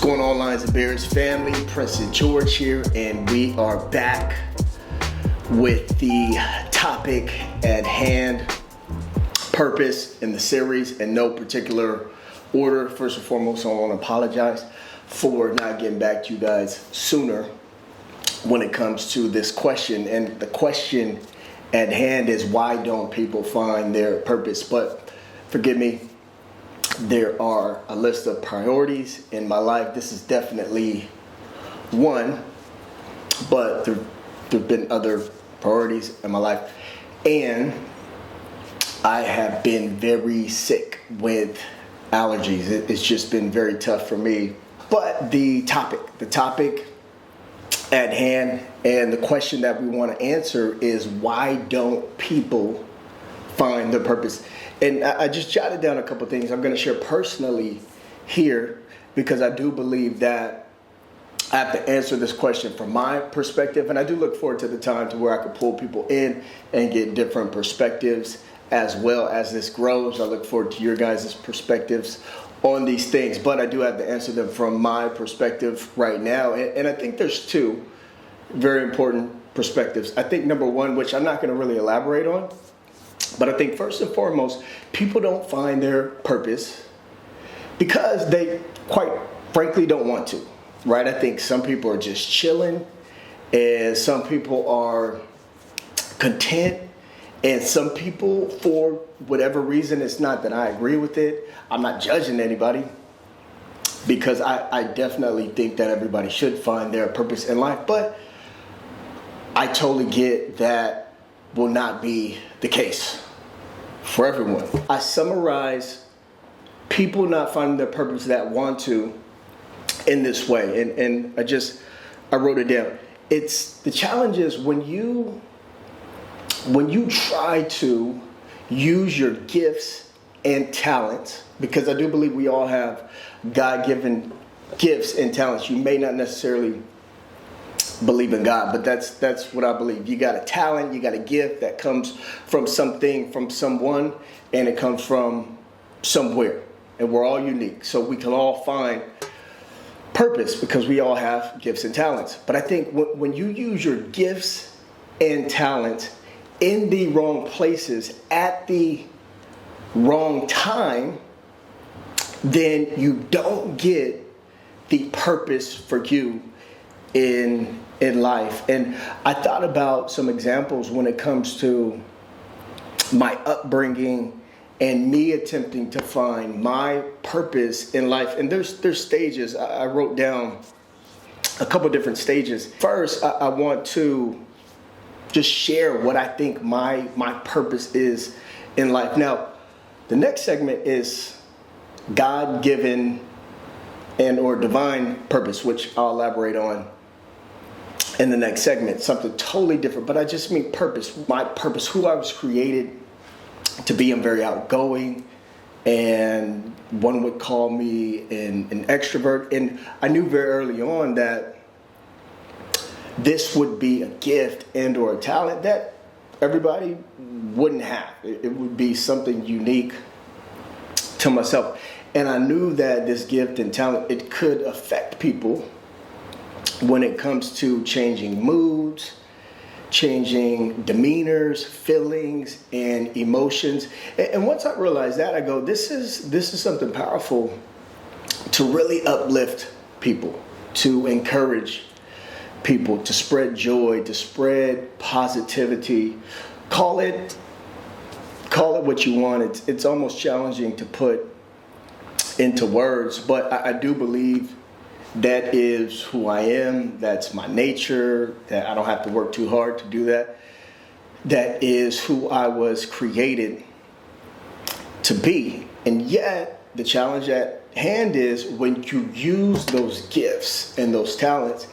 Going on, Lions and Bears family? Prince and George here, and we are back with the topic at hand, purpose in the series in no particular order. First and foremost, I want to apologize for not getting back to you guys sooner when it comes to this question. And the question at hand is, why don't people find their purpose? But forgive me, there are a list of priorities in my life. This is definitely one, but there have been other priorities in my life. And I have been very sick with allergies. It's just been very tough for me. But the topic at hand and the question that we want to answer is, why don't people find their purpose? And I just jotted down a couple things I'm going to share personally here, because I do believe that I have to answer this question from my perspective. And I do look forward to the time to where I could pull people in and get different perspectives as well as this grows. I look forward to your guys' perspectives on these things, but I do have to answer them from my perspective right now. And I think there's two very important perspectives. I think number one, which I'm not going to really elaborate on, but I think first and foremost, people don't find their purpose because they, quite frankly, don't want to, right? I think some people are just chilling, and some people are content, and some people, for whatever reason, it's not that I agree with it. I'm not judging anybody, because I definitely think that everybody should find their purpose in life, but I totally get that will not be the case for everyone. I summarize people not finding their purpose that want to in this way, and I wrote it down. It's the challenge is when you try to use your gifts and talents, because I do believe we all have God-given gifts and talents. You may not necessarily believe in God, but that's what I believe. You got a talent, you got a gift that comes from something, from someone, and it comes from somewhere. And we're all unique, so we can all find purpose because we all have gifts and talents. But I think when you use your gifts and talents in the wrong places at the wrong time, then you don't get the purpose for you in life. And I thought about some examples when it comes to my upbringing and me attempting to find my purpose in life. And there's stages. I wrote down a couple different stages. First, I want to just share what I think my purpose is in life. Now, the next segment is God-given and or divine purpose, which I'll elaborate on in the next segment, something totally different. But I just mean purpose, my purpose, who I was created to be. I'm very outgoing, and one would call me an extrovert. And I knew very early on that this would be a gift and or a talent that everybody wouldn't have. It would be something unique to myself. And I knew that this gift and talent, it could affect people when it comes to changing moods, changing demeanors, feelings, and emotions. And once I realized that, I go, this is something powerful to really uplift people, to encourage people, to spread joy, to spread positivity. Call it what you want. It's almost challenging to put into words, but I do believe that is who I am. That's my nature. That I don't have to work too hard to do that. That is who I was created to be. And yet, the challenge at hand is when you use those gifts and those talents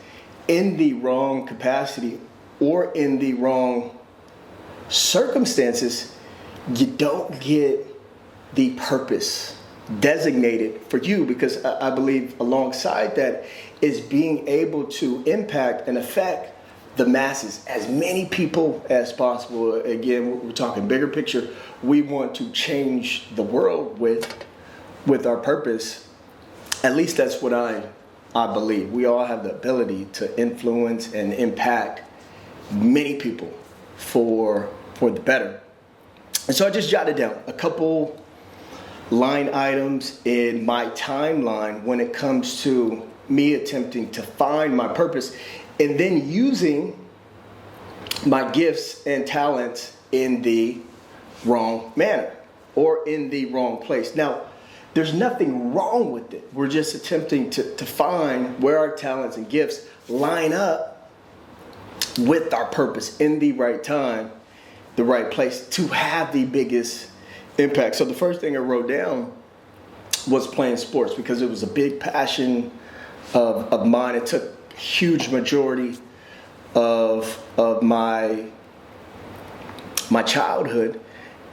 in the wrong capacity or in the wrong circumstances, you don't get the purpose designated for you, because I believe alongside that is being able to impact and affect the masses, as many people as possible. Again, we're talking bigger picture. We want to change the world with our purpose. At least that's what I I believe we all have the ability to influence and impact many people for the better. And so I just jotted down a couple line items in my timeline when it comes to me attempting to find my purpose and then using my gifts and talents in the wrong manner or in the wrong place. Now, there's nothing wrong with it. We're just attempting to find where our talents and gifts line up with our purpose in the right time, the right place to have the biggest impact. So the first thing I wrote down was playing sports because it was a big passion of mine. It took a huge majority of my childhood.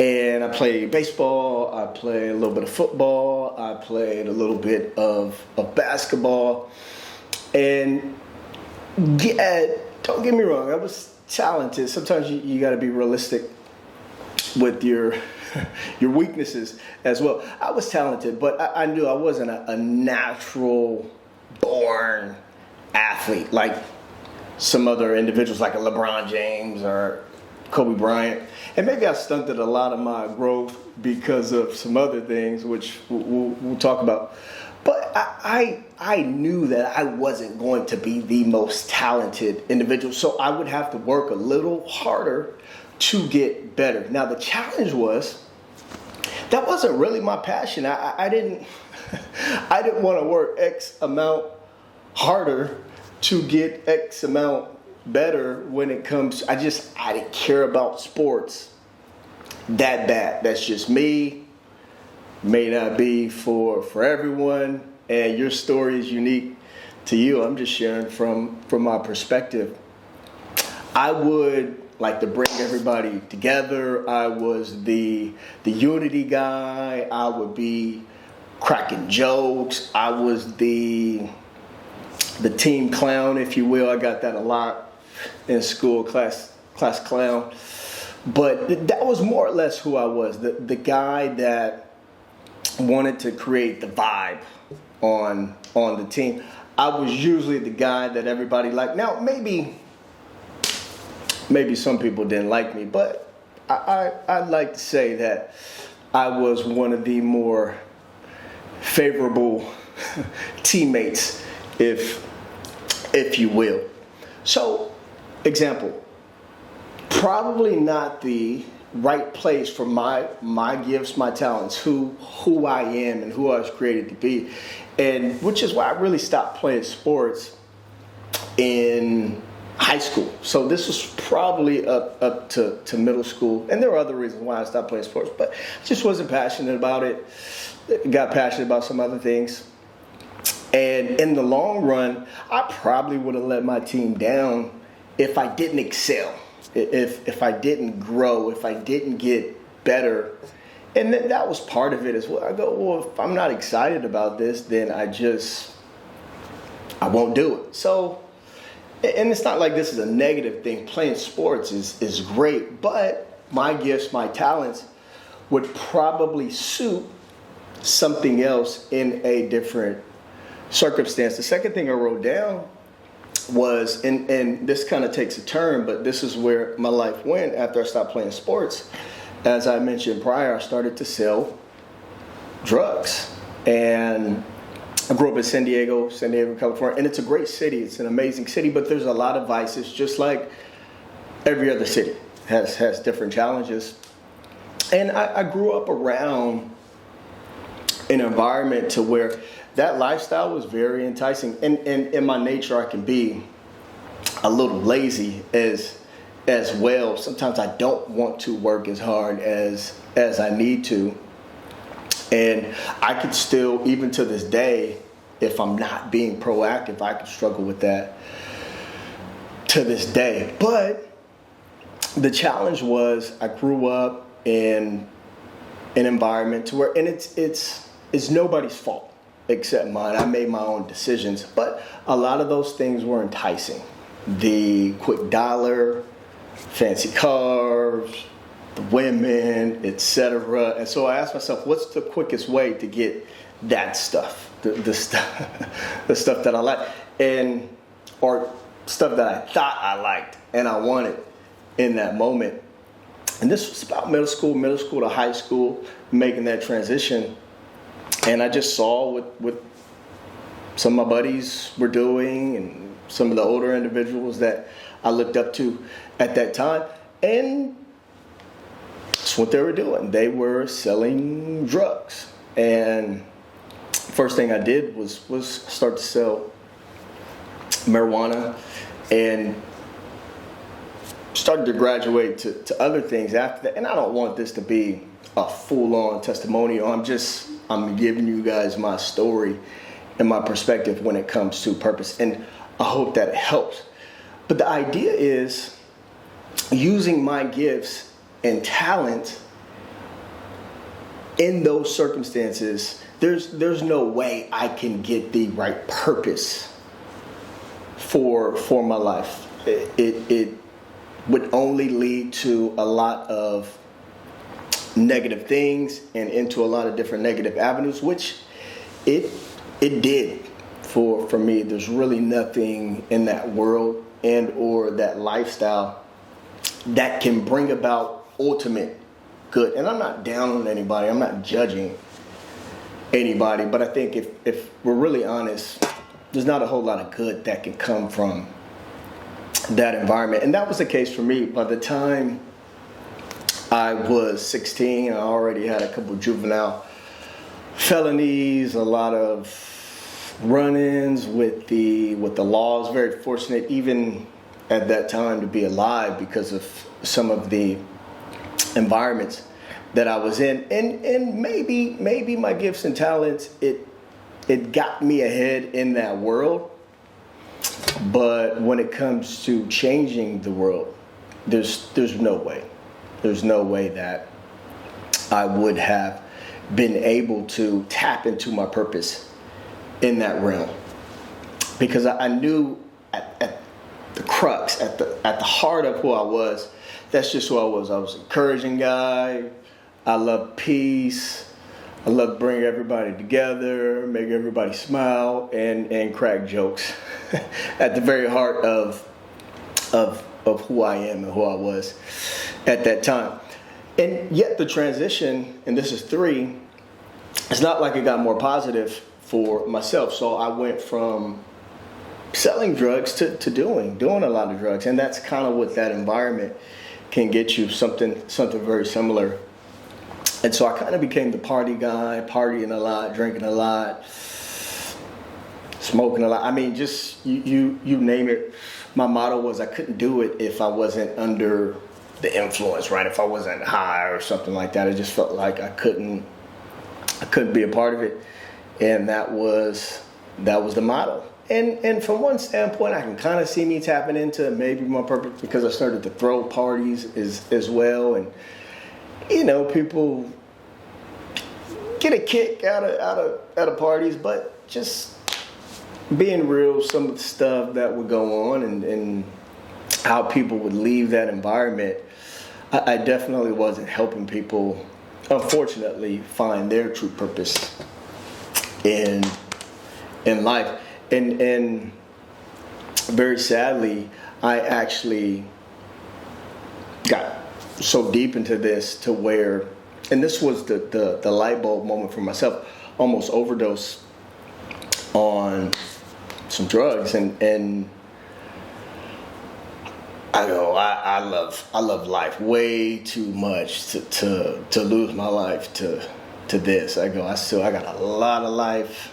And I played baseball, I played a little bit of football, I played a little bit of basketball. And yeah, don't get me wrong, I was talented. Sometimes you got to be realistic with your weaknesses as well. I was talented, but I knew I wasn't a natural born athlete like some other individuals like a LeBron James or Kobe Bryant. And maybe I stunted a lot of my growth because of some other things, which we'll talk about. But I knew that I wasn't going to be the most talented individual, so I would have to work a little harder to get better. Now, the challenge was, that wasn't really my passion. I didn't want to work X amount harder to get X amount better when it comes. I didn't care about sports that bad. That's just me. May not be for everyone, and your story is unique to you. I'm just sharing from my perspective. I would like to bring everybody together. I was the unity guy. I would be cracking jokes. I was the team clown, if you will. I got that a lot in school, class clown. But that was more or less who I was, the guy that wanted to create the vibe on the team. I was usually the guy that everybody liked. Now, maybe some people didn't like me, but I'd like to say that I was one of the more favorable teammates, if you will. So, example, probably not the right place for my gifts, my talents, who I am and who I was created to be. And which is why I really stopped playing sports in high school. So this was probably up to middle school. And there are other reasons why I stopped playing sports, but I just wasn't passionate about it. Got passionate about some other things. And in the long run, I probably would have let my team down if I didn't excel, if I didn't grow, if I didn't get better. And then that was part of it as well. I go, well, if I'm not excited about this, then I won't do it. So, and it's not like this is a negative thing. Playing sports is great, but my gifts, my talents would probably suit something else in a different circumstance. The second thing I wrote down was, and this kind of takes a turn, but this is where my life went after I stopped playing sports. As I mentioned prior, I started to sell drugs. And I grew up in San Diego, California, and it's a great city. It's an amazing city, but there's a lot of vices, just like every other city has different challenges. And I grew up around an environment to where that lifestyle was very enticing. And in my nature, I can be a little lazy as well. Sometimes I don't want to work as hard as I need to. And I could still, even to this day, if I'm not being proactive, I could struggle with that to this day. But the challenge was, I grew up in an environment to where, and it's nobody's fault except mine. I made my own decisions, but a lot of those things were enticing. The quick dollar, fancy cars, the women, etc. And so I asked myself, what's the quickest way to get that stuff? the stuff, the stuff that I like, or stuff that I thought I liked and I wanted in that moment. And this was about middle school to high school, making that transition. And I just saw what some of my buddies were doing and some of the older individuals that I looked up to at that time. And that's what they were doing. They were selling drugs. And first thing I did was start to sell marijuana, and started to graduate to other things after that. And I don't want this to be a full-on testimonial. I'm giving you guys my story and my perspective when it comes to purpose. And I hope that it helps. But the idea is using my gifts and talent in those circumstances. There's no way I can get the right purpose for my life. It would only lead to a lot of negative things and into a lot of different negative avenues, which it did for me. There's really nothing in that world and or that lifestyle that can bring about ultimate good. And I'm not down on anybody. I'm not judging anybody. But I think if we're really honest, there's not a whole lot of good that can come from that environment. And that was the case for me. By the time I was 16, I already had a couple juvenile felonies, a lot of run-ins with the law. I was very fortunate even at that time to be alive because of some of the environments that I was in. And maybe my gifts and talents, it got me ahead in that world. But when it comes to changing the world, there's no way. There's no way that I would have been able to tap into my purpose in that realm. Because I knew at the crux, at the heart of who I was, that's just who I was. I was an encouraging guy. I love peace. I love bringing everybody together, make everybody smile, and crack jokes. At the very heart of who I am and who I was at that time. And yet the transition, and this is 3, it's not like it got more positive for myself. So I went from selling drugs to doing a lot of drugs. And that's kind of what that environment can get you, something very similar. And so I kind of became the party guy, partying a lot, drinking a lot, smoking a lot. I mean, just you name it. My motto was I couldn't do it if I wasn't under the influence, right? If I wasn't high or something like that. It just felt like I couldn't be a part of it. And that was the motto. And from one standpoint, I can kind of see me tapping into maybe my purpose because I started to throw parties as well. And, people get a kick out of parties, but just being real, some of the stuff that would go on and how people would leave that environment, I definitely wasn't helping people, unfortunately, find their true purpose in life. And very sadly, I actually got so deep into this to where, and this was the light bulb moment for myself, almost overdose on some drugs, and I go, I love life way too much to lose my life to this. I go, I got a lot of life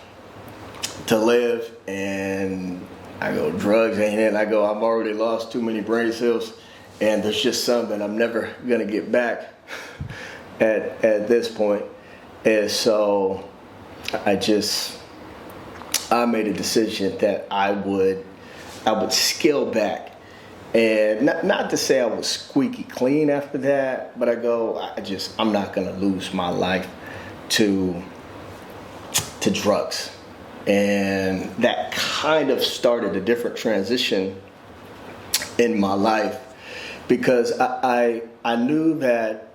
to live, and I go, drugs ain't it. I go, I've already lost too many brain cells, and there's just some that I'm never gonna get back at this point. And so I made a decision that I would scale back. And not to say I was squeaky clean after that, but I go, I'm not gonna lose my life to drugs. And that kind of started a different transition in my life, because I knew that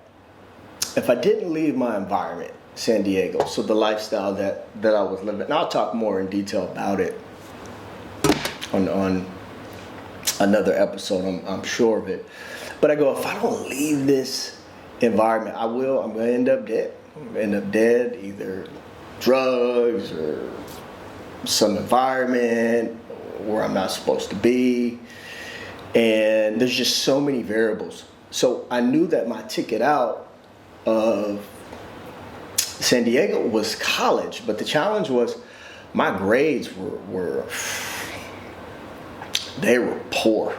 if I didn't leave my environment, San Diego. So the lifestyle that I was living, and I'll talk more in detail about it on another episode, I'm sure of it. But I go, if I don't leave this environment, I'm going to end up dead. I'm going to end up dead, either drugs or some environment where I'm not supposed to be. And there's just so many variables. So I knew that my ticket out of San Diego was college, but the challenge was my grades were poor,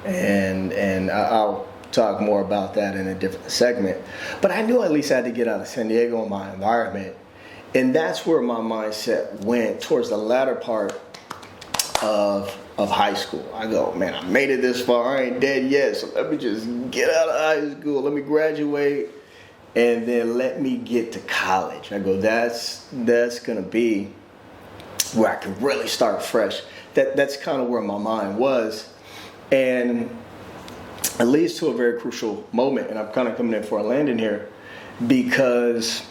and I'll talk more about that in a different segment. But I knew at least I had to get out of San Diego, my environment, and that's where my mindset went towards the latter part of high school. I go, man, I made it this far. I ain't dead yet, so let me just get out of high school. Let me graduate, and then let me get to college. I go, that's gonna be where I can really start fresh. That's kind of where my mind was, and it leads to a very crucial moment. And I'm kind of coming in for a landing here, because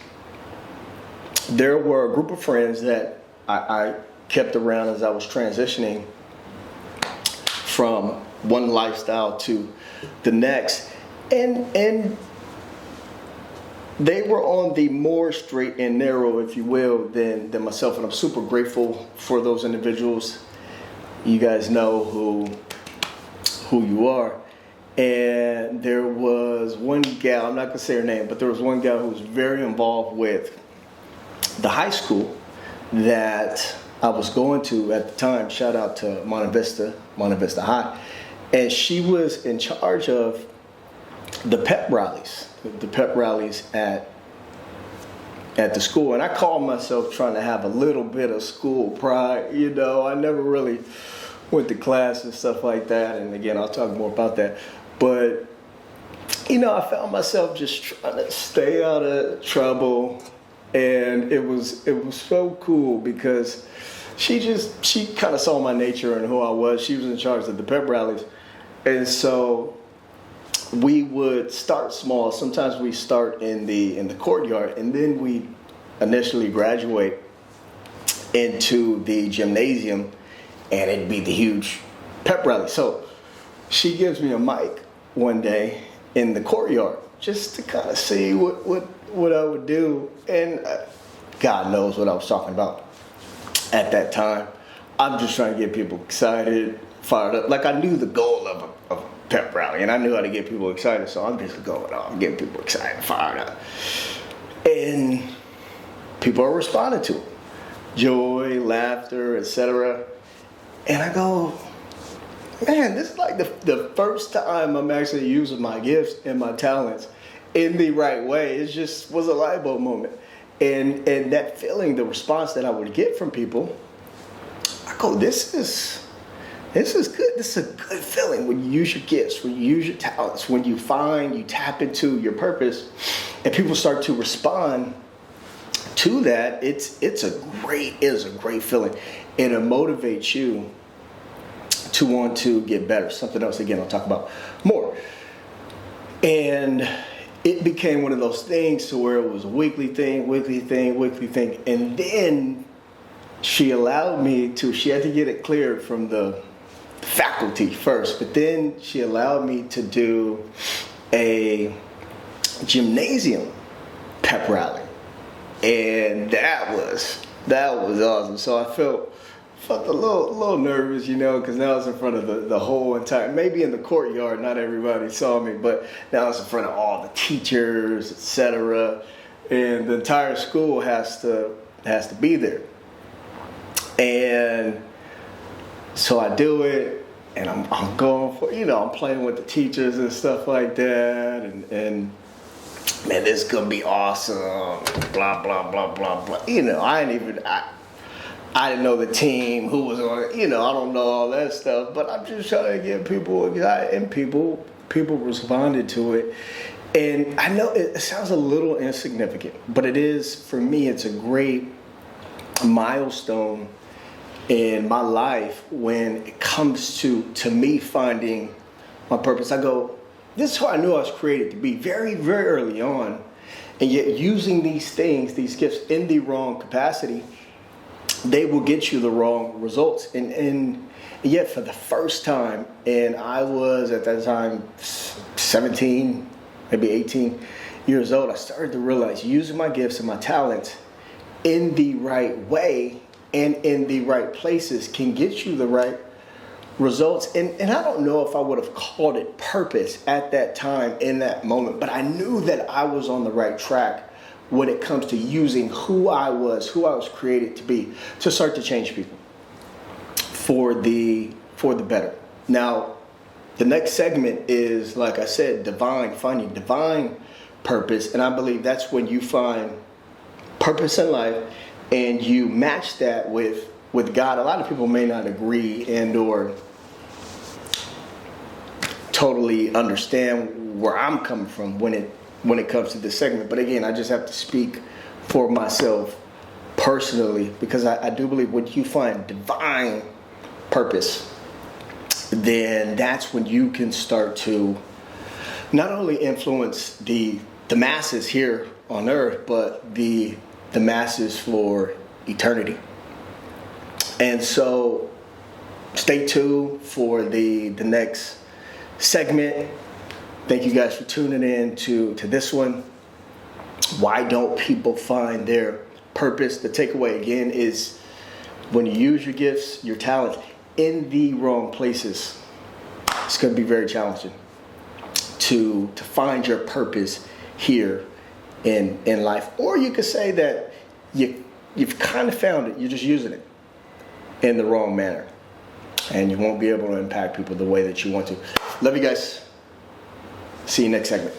there were a group of friends that I kept around as I was transitioning from one lifestyle to the next, and they were on the more straight and narrow, if you will, than myself, and I'm super grateful for those individuals. You guys know who you are. And there was one gal, I'm not gonna say her name, but there was one gal who was very involved with the high school that I was going to at the time. Shout out to Monte Vista High. And she was in charge of the pep rallies at the school. And I call myself trying to have a little bit of school pride. You know, I never really went to class and stuff like that. And again, I'll talk more about that. But, you know, I found myself just trying to stay out of trouble. And it was so cool because she kind of saw my nature and who I was. She was in charge of the pep rallies. And so we would start small. Sometimes we start in the courtyard, and then we initially graduate into the gymnasium, and it'd be the huge pep rally. So she gives me a mic one day in the courtyard just to kind of see what I would do, and God knows what I was talking about at that time. I'm just trying to get people excited, fired up. Like, I knew the goal of a pep rally, and I knew how to get people excited, so I'm just going on, getting people excited, fired up. And people are responding to it. Joy, laughter, etc. And I go, man, this is like the first time I'm actually using my gifts and my talents in the right way. It just was a light bulb moment. And that feeling, the response that I would get from people, I go, this is good. This is a good feeling when you use your gifts, when you use your talents, when you tap into your purpose, and people start to respond to that. It is a great feeling, and it motivates you to want to get better. Something else, again, I'll talk about more. And it became one of those things to where it was a weekly thing, and then she had to get it cleared from the faculty first, but then she allowed me to do a gymnasium pep rally, and that was awesome. So I felt a little nervous, you know, because now I was in front of the whole entire, maybe in the courtyard, not everybody saw me, but now I was in front of all the teachers, etc., and the entire school has to be there. And so I do it, and I'm going for, you know, I'm playing with the teachers and stuff like that, and man, this is gonna be awesome, blah blah blah blah blah. You know, I didn't know the team, who was on it, you know, I don't know all that stuff, but I'm just trying to get people excited, and people responded to it. And I know it sounds a little insignificant, but it is, for me, it's a great milestone in my life when it comes to me finding my purpose. I go, this is who I knew I was created to be very, very early on. And yet using these things, these gifts in the wrong capacity, they will get you the wrong results. And yet for the first time, and I was at that time 17, maybe 18 years old, I started to realize using my gifts and my talents in the right way and in the right places can get you the right results. And I don't know if I would have called it purpose at that time in that moment, but I knew that I was on the right track when it comes to using who I was created to be, to start to change people for the better. Now, the next segment is, like I said, finding divine purpose. And I believe that's when you find purpose in life and you match that with God. A lot of people may not agree and or totally understand where I'm coming from when it comes to this segment. But again, I just have to speak for myself personally, because I do believe when you find divine purpose, then that's when you can start to not only influence the masses here on earth, but the masses for eternity. And so stay tuned for the next segment. Thank you guys for tuning in to this one. Why don't people find their purpose? The takeaway again is when you use your gifts, your talents in the wrong places, it's going to be very challenging to find your purpose here in life. Or you could say that you've kind of found it, you're just using it in the wrong manner, and you won't be able to impact people the way that you want to. Love you guys. See you next segment.